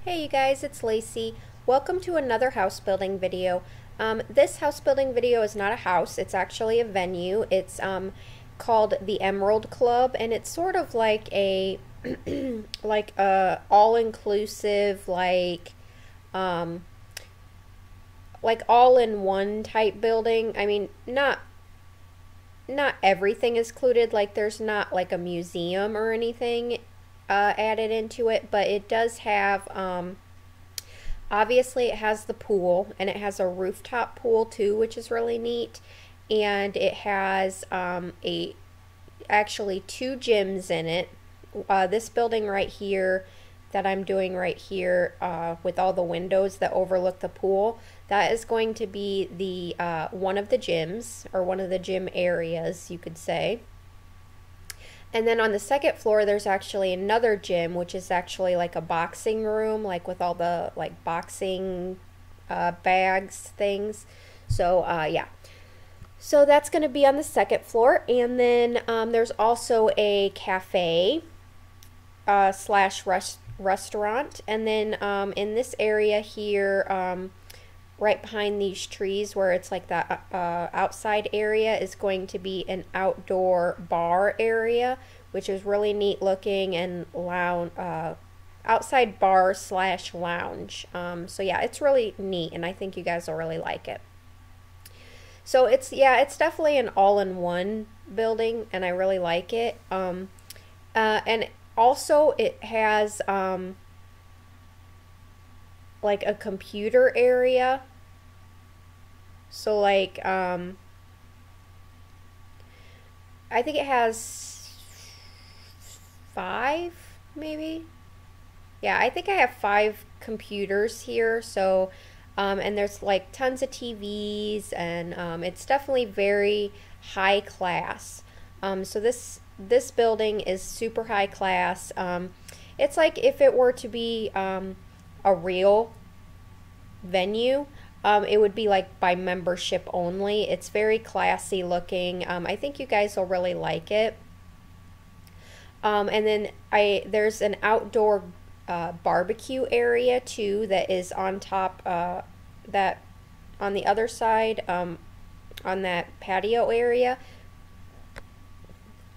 Hey you guys, it's Lacey. Welcome to another house building video. This house building video is not a house, it's actually a venue. It's called the Emerald Club, and it's sort of like a like a all-inclusive like all-in-one type building. I mean, not everything is included, like there's not like a museum or anything added into it, but it does have obviously it has the pool, and it has a rooftop pool too, which is really neat, and it has actually two gyms in it. This building right here that I'm doing right here with all the windows that overlook the pool, that is going to be the one of the gyms, or one of the gym areas, you could say. And then on the second floor, there's actually another gym, which is actually like a boxing room, like with all the like boxing bags things. So yeah. So that's going to be on the second floor. And then there's also a cafe slash restaurant. And then in this area here, right behind these trees where it's like that outside area, is going to be an outdoor bar area, which is really neat looking, and lounge, outside bar slash lounge. So yeah, it's really neat, and I think you guys will really like it. So it's definitely an all-in-one building, and I really like it. And also it has like a computer area. So like I think it has 5 maybe. Yeah, I think I have 5 computers here. So and there's like tons of TVs, and it's definitely very high class. So this building is super high class. It's like if it were to be a real venue, it would be like by membership only. It's very classy looking. I think you guys will really like it. And then there's an outdoor barbecue area too that is on top, that on the other side, on that patio area.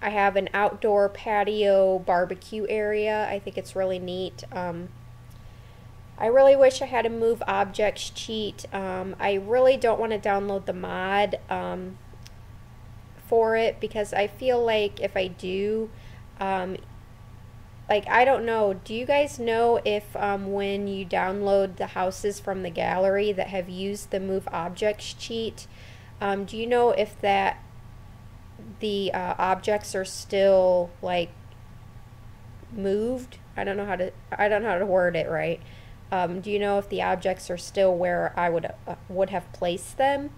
I have an outdoor patio barbecue area. I think it's really neat. I really wish I had a move objects cheat. I really don't want to download the mod for it, because I feel like if I do, like, I don't know, do you guys know if when you download the houses from the gallery that have used the move objects cheat, do you know if that the objects are still like moved? I don't know how to word it right. Do you know if the objects are still where I would have placed them?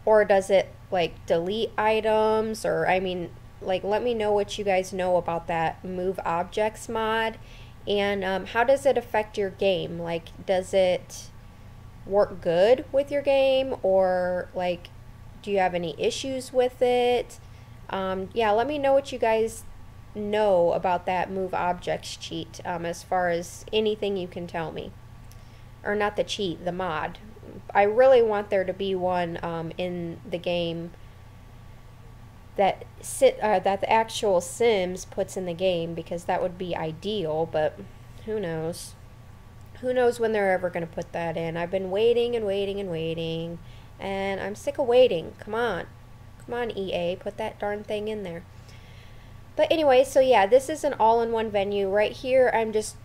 Or does it like delete items? Or I mean, like, let me know what you guys know about that move objects mod. And how does it affect your game? Like, does it work good with your game? Or like, do you have any issues with it? Yeah, let me know what you guys know about that move objects cheat, as far as anything you can tell me. Or not the cheat, the mod. I really want there to be one in the game that the actual Sims puts in the game, because that would be ideal, but who knows? Who knows when they're ever going to put that in. I've been waiting and waiting and waiting, and I'm sick of waiting. Come on. Come on, EA, put that darn thing in there. But anyway, so yeah, this is an all-in-one venue. Right here, I'm just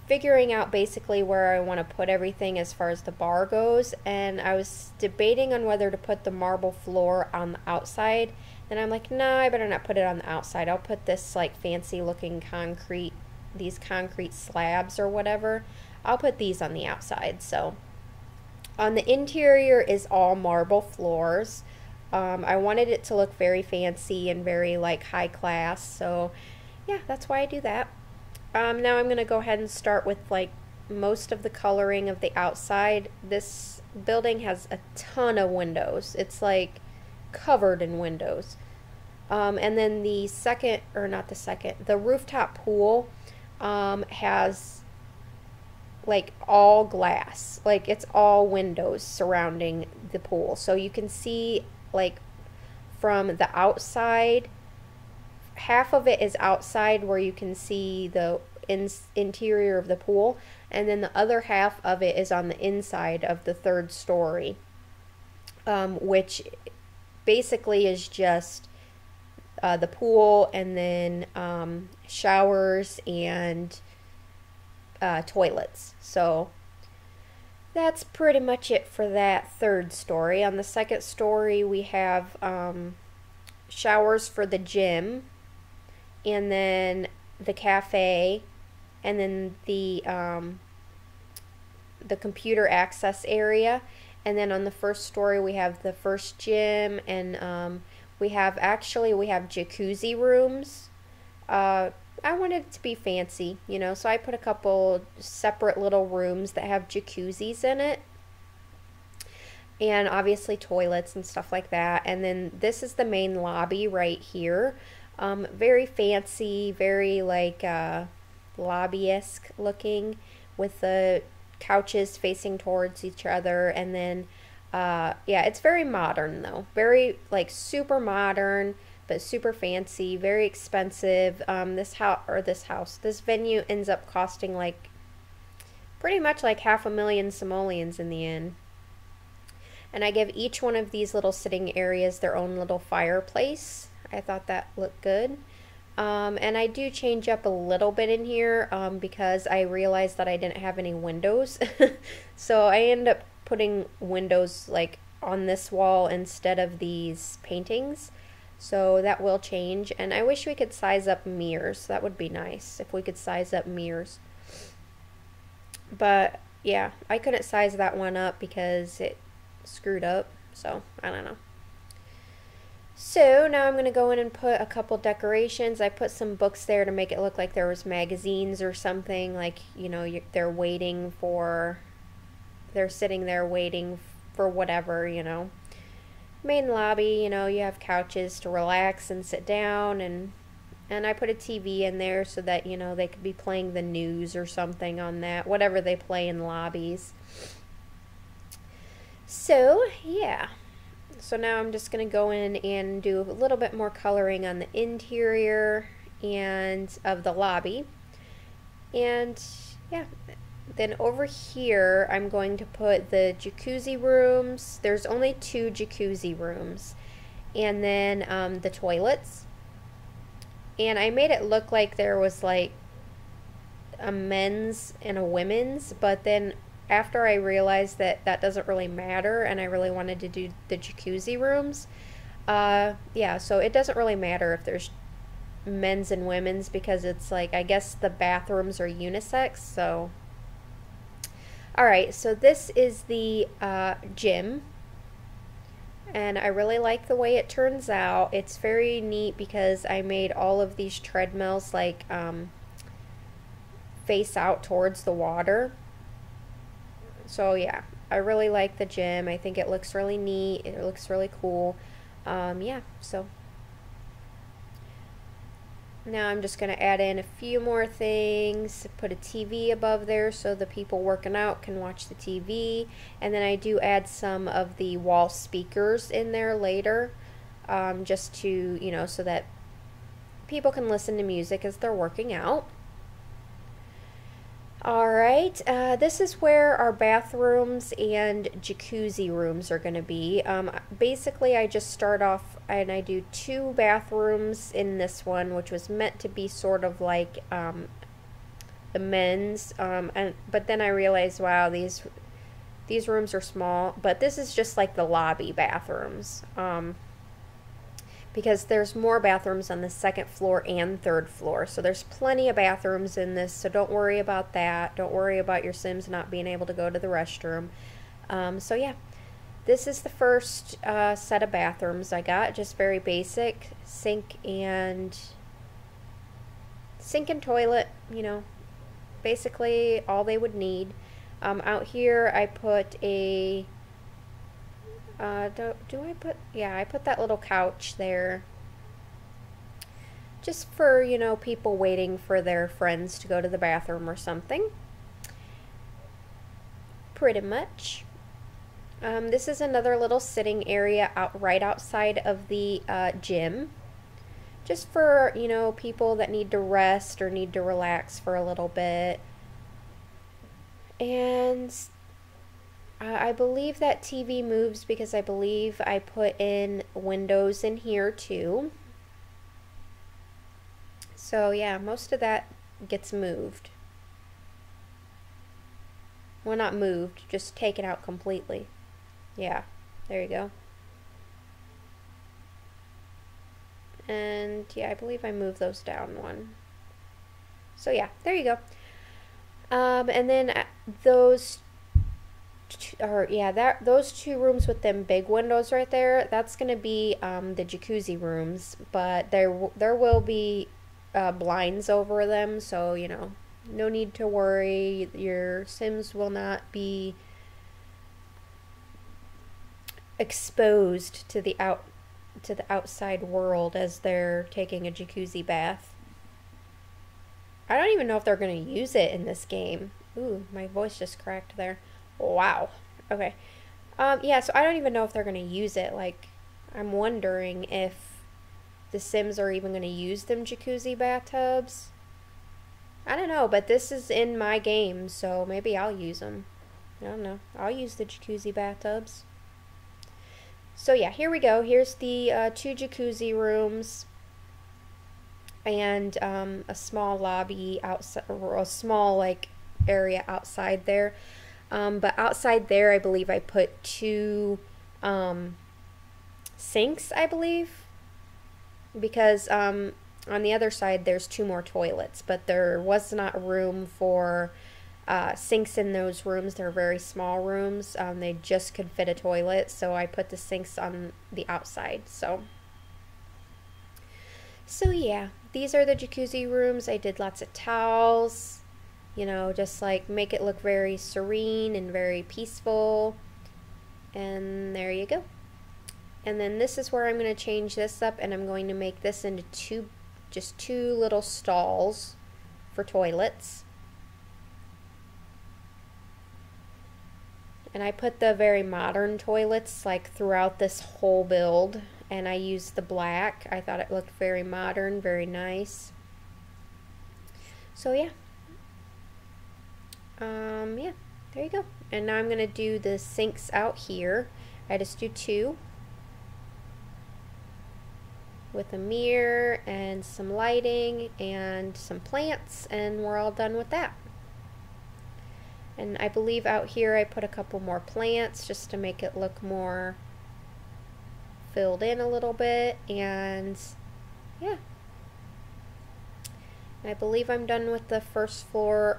figuring out basically where I want to put everything as far as the bar goes. And I was debating on whether to put the marble floor on the outside. Then I'm like, no, I better not put it on the outside. I'll put this like fancy looking concrete, these concrete slabs or whatever. I'll put these on the outside. So on the interior is all marble floors. I wanted it to look very fancy and very like high class, so yeah, that's why I do that. Now I'm going to go ahead and start with like most of the coloring of the outside. This building has a ton of windows. It's like covered in windows. And then the second, or not the second, the rooftop pool has like all glass. Like it's all windows surrounding the pool. So you can see like from the outside, half of it is outside where you can see the interior of the pool, and then the other half of it is on the inside of the third story, which basically is just the pool and then showers and toilets. So that's pretty much it for that third story. On the second story, we have showers for the gym, and then the cafe, and then the computer access area. And then on the first story, we have the first gym, and we have jacuzzi rooms. I wanted it to be fancy, you know, so I put a couple separate little rooms that have jacuzzis in it. And obviously toilets and stuff like that. And then this is the main lobby right here. Very fancy, very like lobby-esque looking, with the couches facing towards each other. And then yeah, it's very modern though, very like super modern but super fancy, very expensive. This venue ends up costing like pretty much like $500,000 simoleons in the end. And I give each one of these little sitting areas their own little fireplace. I thought that looked good. And I do change up a little bit in here because I realized that I didn't have any windows. So I end up putting windows like on this wall instead of these paintings. So that will change. And I wish we could size up mirrors. That would be nice if we could size up mirrors. But yeah, I couldn't size that one up because it screwed up. So I don't know. So now I'm going to go in and put a couple decorations. I put some books there to make it look like there was magazines or something, like, you know, they're sitting there waiting for whatever, you know. Main lobby, you know, you have couches to relax and sit down, and I put a TV in there so that, you know, they could be playing the news or something on that, whatever they play in lobbies. So, yeah. So now I'm just going to go in and do a little bit more coloring on the interior and of the lobby. And yeah, then over here I'm going to put the jacuzzi rooms. There's only 2 jacuzzi rooms. And then the toilets. And I made it look like there was like a men's and a women's, but then after I realized that that doesn't really matter and I really wanted to do the jacuzzi rooms, yeah, so it doesn't really matter if there's men's and women's, because it's like, I guess the bathrooms are unisex. So alright, so this is the gym, and I really like the way it turns out. It's very neat because I made all of these treadmills like face out towards the water. So yeah, I really like the gym. I think it looks really neat. It looks really cool. Yeah, so now I'm just going to add in a few more things. Put a TV above there so the people working out can watch the TV. And then I do add some of the wall speakers in there later, just to, you know, so that people can listen to music as they're working out. Alright, this is where our bathrooms and jacuzzi rooms are going to be. Basically, I just start off and I do 2 bathrooms in this one, which was meant to be sort of like the men's, but then I realized, wow, these rooms are small, but this is just like the lobby bathrooms. Because there's more bathrooms on the 2nd floor and 3rd floor. So there's plenty of bathrooms in this, so don't worry about that. Don't worry about your Sims not being able to go to the restroom. So yeah, this is the first set of bathrooms I got. Just very basic, sink and toilet, you know, basically all they would need. Out here I put a I put that little couch there just for, you know, people waiting for their friends to go to the bathroom or something. pretty much. This is another little sitting area right outside of the gym. Just for, you know, people that need to rest or need to relax for a little bit. And I believe that TV moves because I believe I put in windows in here too. So yeah, most of that gets moved. Well, not moved, just taken out completely. Yeah, there you go. And yeah, I believe I moved those down one. So yeah, there you go. And then those two rooms with them big windows right there, that's gonna be the jacuzzi rooms, but there will be blinds over them, so you know, no need to worry. Your Sims will not be exposed to the outside world as they're taking a jacuzzi bath. I don't even know if they're going to use it in this game. Ooh, my voice just cracked there. Wow. Okay. Yeah, so I don't even know if they're going to use it. Like, I'm wondering if the Sims are even going to use them jacuzzi bathtubs. I don't know, but this is in my game, so maybe I'll use them. I don't know. I'll use the jacuzzi bathtubs. So yeah, here we go. Here's the 2 jacuzzi rooms and a small lobby outside, or a small like area outside there. But outside there, I believe I put 2 sinks, I believe, because on the other side there's 2 more toilets, but there was not room for sinks in those rooms. They're very small rooms. They just could fit a toilet, so I put the sinks on the outside. So yeah, these are the jacuzzi rooms. I did lots of towels, you know, just like make it look very serene and very peaceful. And there you go. And then this is where I'm going to change this up, and I'm going to make this into just 2 little stalls for toilets. And I put the very modern toilets like throughout this whole build, and I used the black. I thought it looked very modern, very nice. So yeah. Yeah, there you go. And now I'm gonna do the sinks out here. I just do 2 with a mirror and some lighting and some plants, and we're all done with that. And I believe out here I put a couple more plants just to make it look more filled in a little bit. And yeah, and I believe I'm done with the first floor.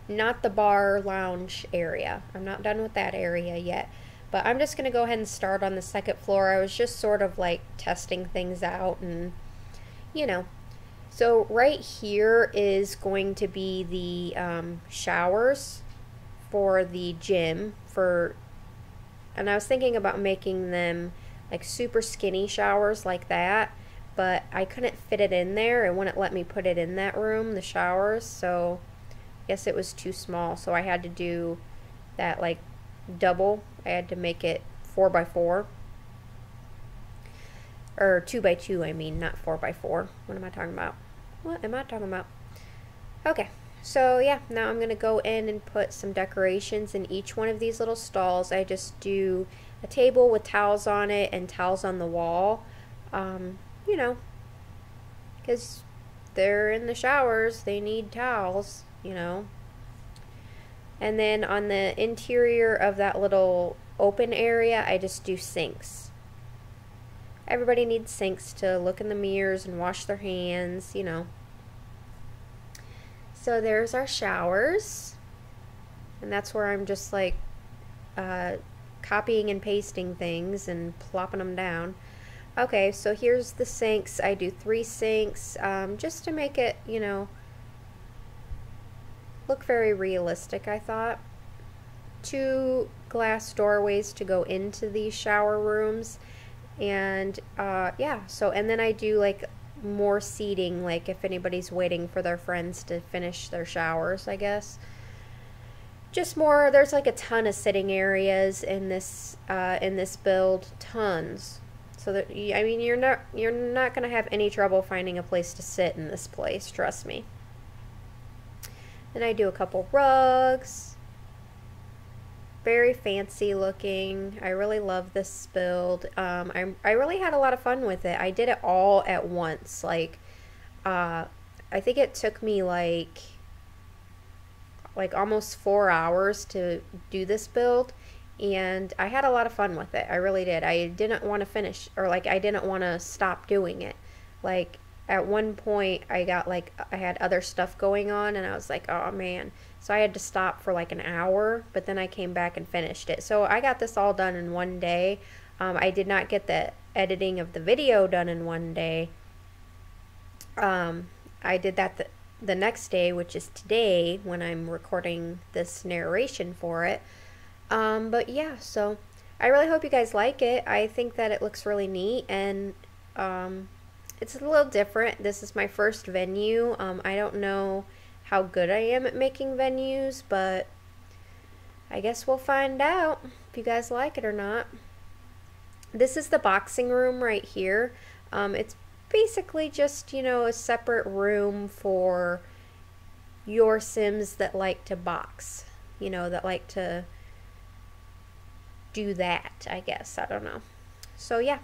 Not the bar lounge area. I'm not done with that area yet, but I'm just gonna go ahead and start on the second floor. I was just sort of like testing things out, and you know. So right here is going to be the showers for the gym, and I was thinking about making them like super skinny showers like that, but I couldn't fit it in there. It wouldn't let me put it in that room, the showers, so I guess it was too small, so I had to do that like double. I had to make it 4x4, or 2x2, I mean, not 4x4. What am I talking about? What am I talking about? Okay. So yeah, now I'm going to go in and put some decorations in each one of these little stalls. I just do a table with towels on it and towels on the wall, you know, because they're in the showers, they need towels, you know. And then on the interior of that little open area, I just do sinks. Everybody needs sinks to look in the mirrors and wash their hands, you know. So there's our showers, and that's where I'm just like copying and pasting things and plopping them down. Okay, so here's the sinks. I do 3 sinks just to make it, you know, look very realistic, I thought. 2 glass doorways to go into these shower rooms, and yeah, so, and then I do like more seating, like if anybody's waiting for their friends to finish their showers, I guess. just more, there's like a ton of sitting areas in this build, tons. So that, I mean, you're not gonna have any trouble finding a place to sit in this place, trust me. Then I do a couple rugs. Very fancy looking. I really love this build. I really had a lot of fun with it. I did it all at once. Like, I think it took me like almost 4 hours to do this build, and I had a lot of fun with it. I really did. I didn't want to finish, or like I didn't want to stop doing it. Like at one point I got like, I had other stuff going on and I was like, oh man. So I had to stop for like an hour, but then I came back and finished it. So I got this all done in one day. I did not get the editing of the video done in one day. I did that the next day, which is today when I'm recording this narration for it. But yeah, so I really hope you guys like it. I think that it looks really neat, and it's a little different. This is my first venue. I don't know how good I am at making venues, but I guess we'll find out if you guys like it or not. This is the boxing room right here. It's basically just, you know, a separate room for your Sims that like to box, you know, that like to do that, I guess. I don't know. So yeah,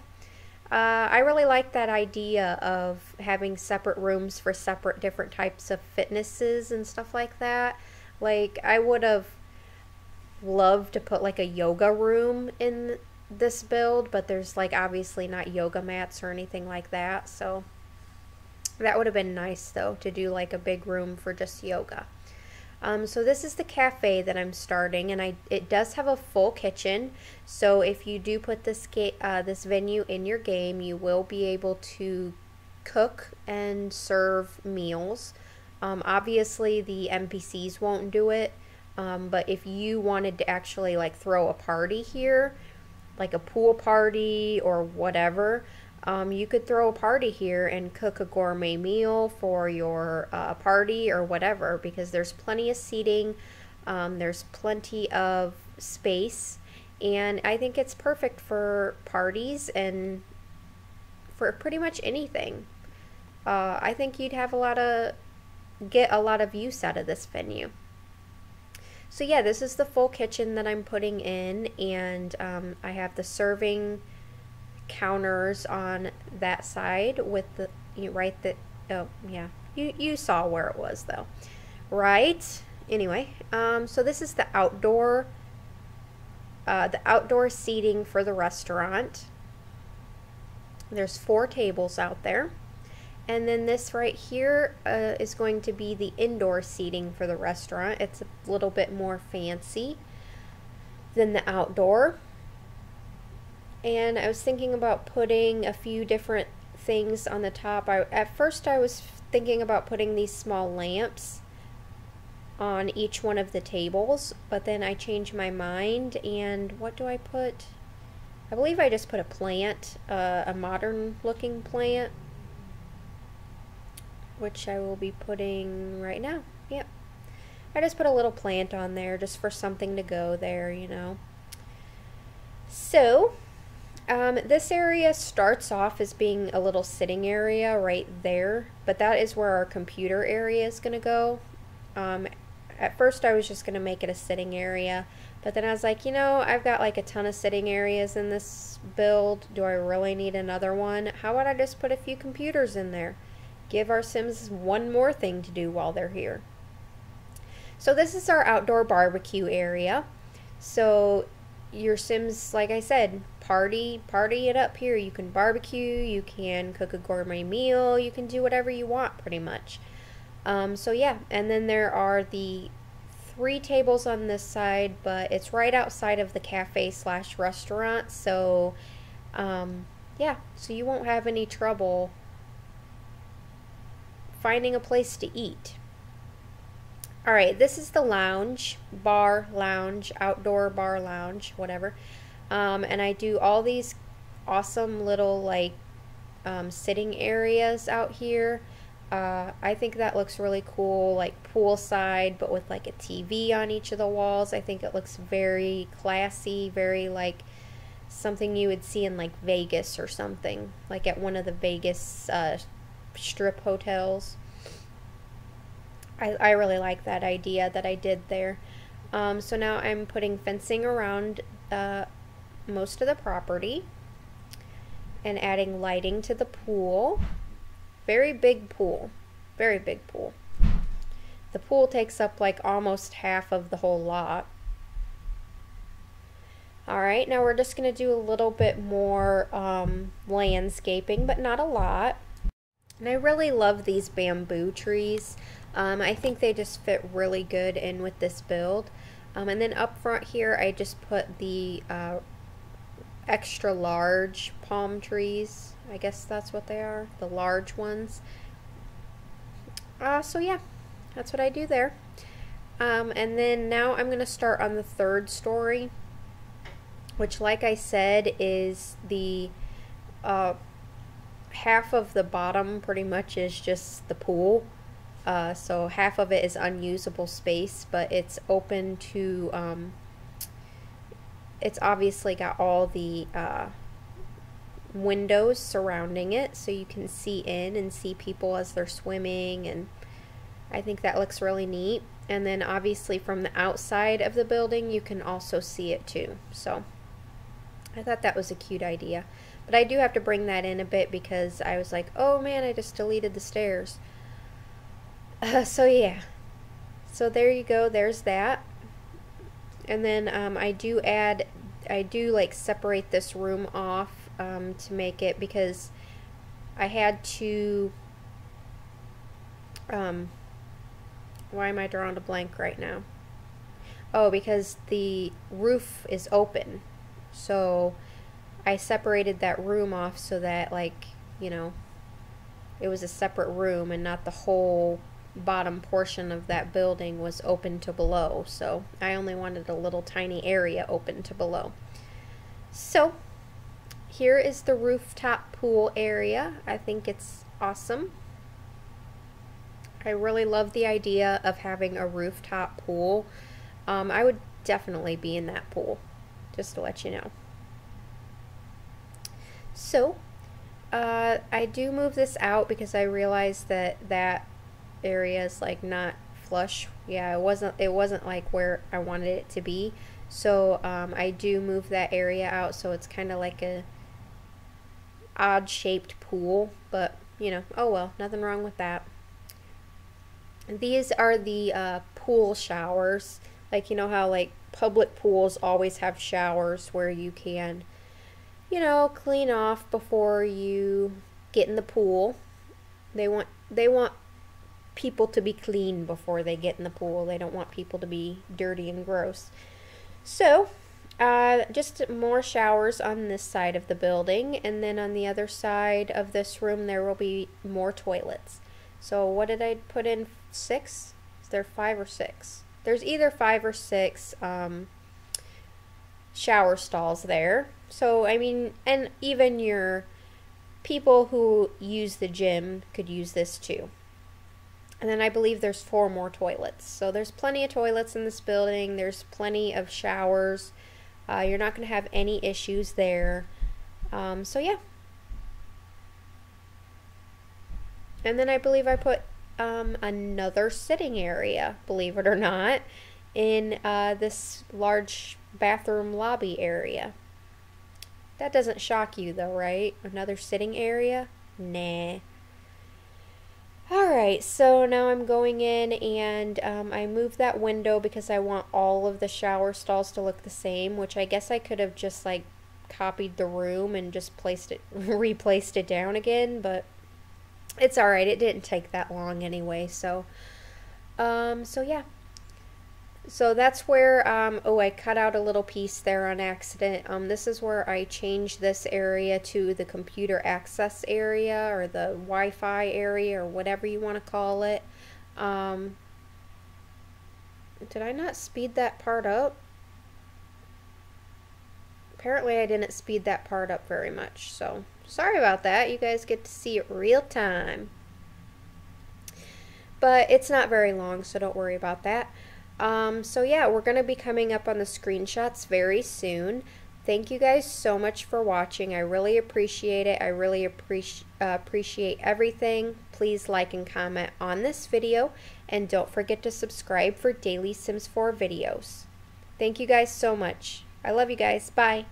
I really like that idea of having separate rooms for separate different types of fitnesses and stuff like that. Like, I would have loved to put like a yoga room in this build, but there's like obviously not yoga mats or anything like that, so that would have been nice though, to do like a big room for just yoga. So this is the cafe that I'm starting, and it does have a full kitchen, so if you do put this venue in your game, you will be able to cook and serve meals. Obviously the NPCs won't do it, but if you wanted to actually like throw a party here, like a pool party or whatever, you could throw a party here and cook a gourmet meal for your party or whatever, because there's plenty of seating, there's plenty of space, and I think it's perfect for parties and for pretty much anything. I think you'd have get a lot of use out of this venue. So yeah, this is the full kitchen that I'm putting in, and I have the serving counters on that side with the, oh yeah, you saw where it was though, right? Anyway, so this is the outdoor seating for the restaurant. There's 4 tables out there. And then this right here is going to be the indoor seating for the restaurant. It's a little bit more fancy than the outdoor. And I was thinking about putting a few different things on the top. At first I was thinking about putting these small lamps on each one of the tables, but then I changed my mind, and what do I put? I believe I just put a plant, a modern looking plant, which I will be putting right now. Yep. I just put a little plant on there just for something to go there, you know. So, this area starts off as being a little sitting area right there, but that is where our computer area is going to go. At first I was just going to make it a sitting area, but then I was like, you know, I've got like a ton of sitting areas in this build. Do I really need another one? How about I just put a few computers in there? Give our Sims one more thing to do while they're here. So this is our outdoor barbecue area. So your Sims, like I said, party it up here. You can barbecue, you can cook a gourmet meal, you can do whatever you want pretty much. So yeah, and then there are the 3 tables on this side, but it's right outside of the cafe / restaurant, so yeah, so you won't have any trouble finding a place to eat. Alright, this is the lounge, bar lounge, outdoor bar lounge, whatever. And I do all these awesome little like sitting areas out here. I think that looks really cool, like poolside, but with like a TV on each of the walls. I think it looks very classy, very like something you would see in like Vegas or something, like at one of the Vegas strip hotels. I really like that idea that I did there. So now I'm putting fencing around most of the property and adding lighting to the pool. Very big pool. Very big pool. The pool takes up like almost half of the whole lot. Alright, now we're just going to do a little bit more landscaping, but not a lot. And I really love these bamboo trees. I think they just fit really good in with this build. And then up front here, I just put the extra large palm trees. I guess that's what they are, the large ones. So yeah, that's what I do there. And then now I'm going to start on the third story, which, like I said, is the half of the bottom pretty much is just the pool. So half of it is unusable space, but it's open to, it's obviously got all the windows surrounding it, so you can see in and see people as they're swimming, and I think that looks really neat. And then obviously from the outside of the building you can also see it too. So I thought that was a cute idea. But I do have to bring that in a bit because I was like, oh man, I just deleted the stairs. So yeah. So there you go, there's that. And then I do like separate this room off to make it, because I had to, why am I drawing a blank right now? Oh, because the roof is open. So I separated that room off so that, like, you know, it was a separate room and not the whole bottom portion of that building was open to below. So I only wanted a little tiny area open to below. So here is the rooftop pool area. I think it's awesome. I really love the idea of having a rooftop pool. I would definitely be in that pool, just to let you know. So I do move this out because I realized that that area is like not flush. Yeah, it wasn't like where I wanted it to be. So I do move that area out, so it's kind of like a odd shaped pool, but you know, oh well, nothing wrong with that. These are the pool showers. Like, you know how like public pools always have showers where you can, you know, clean off before you get in the pool. They want people to be clean before they get in the pool. They don't want people to be dirty and gross. So just more showers on this side of the building, and then on the other side of this room there will be more toilets. So what did I put in? 6? Is there 5 or 6? There's either 5 or 6 shower stalls there. So I mean, and even your people who use the gym could use this too. And then I believe there's 4 more toilets. So there's plenty of toilets in this building. There's plenty of showers. You're not going to have any issues there. So yeah. And then I believe I put another sitting area, believe it or not, in this large bathroom lobby area. That doesn't shock you though, right? Another sitting area? Nah. Alright, so now I'm going in and I moved that window because I want all of the shower stalls to look the same, which I guess I could have just like copied the room and just replaced it down again, but it's alright, it didn't take that long anyway, so yeah. So that's where, oh, I cut out a little piece there on accident. This is where I changed this area to the computer access area, or the Wi-Fi area, or whatever you want to call it. Did I not speed that part up? Apparently I didn't speed that part up very much, so sorry about that. You guys get to see it real time. but it's not very long, so don't worry about that. So yeah, we're going to be coming up on the screenshots very soon. Thank you guys so much for watching. I really appreciate it. I really appreciate everything. Please like and comment on this video, and don't forget to subscribe for daily Sims 4 videos. Thank you guys so much. I love you guys. Bye.